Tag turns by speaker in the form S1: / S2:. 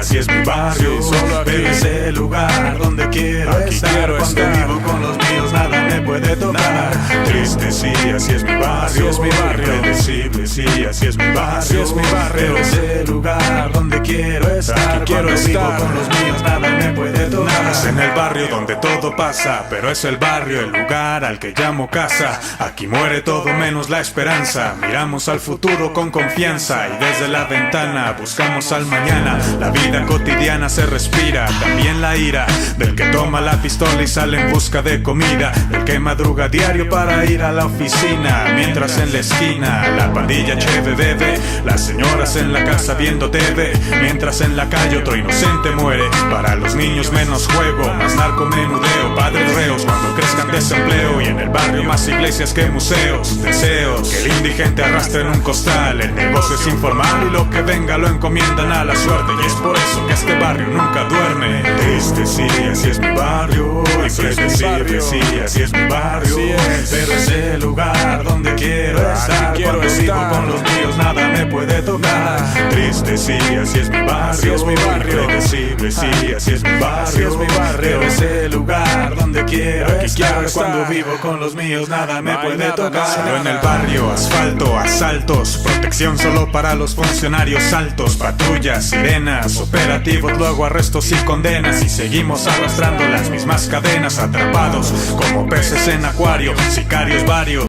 S1: así es mi barrio, pero es el lugar donde quiero estar. Cuando vivo con los míos nada me puede tocar. Triste, sí, así es mi barrio, predecible, sí, así es mi barrio, pero es el lugar donde quiero estar. Cuando vivo con los míos nada me puede tocar. Es en el barrio donde todo pasa, pero es el barrio el lugar al que llamo casa. Aquí muere todo menos la esperanza. Miramos al futuro con confianza y desde la ventana buscamos al mañana. La vida cotidiana se respira, también la ira del que toma la pistola y sale en busca de comida, del que madruga diario para ir a la oficina, mientras en la esquina la pandilla cheve bebe, las señoras en la casa viendo TV, mientras en la calle otro inocente muere. Para los niños menos juego, más narcomenudeo, padres reos cuando crezcan desempleo, y en el barrio más iglesias que museos. Deseos que el indigente arrastre en un costal, el negocio es informal y lo que venga lo encomiendan a la suerte, y es por eso que este barrio nunca duerme. Triste, sí, así es mi barrio, y predecible, sí, así es mi barrio, pero es el lugar donde quiero estar. Cuando vivo con los míos nada me puede tocar. Triste, sí, así es mi barrio, predecible, sí, así es mi barrio, pero es el lugar donde quiero estar. Cuando vivo con los míos nada me puede tocar. Solo en el barrio, asfalto, asaltos, protección solo para los funcionarios altos, patrullas, sirenas, operativos, luego arrestos y condenas, y seguimos arrastrando las mismas cadenas, atrapados como peces en acuario, sicarios varios.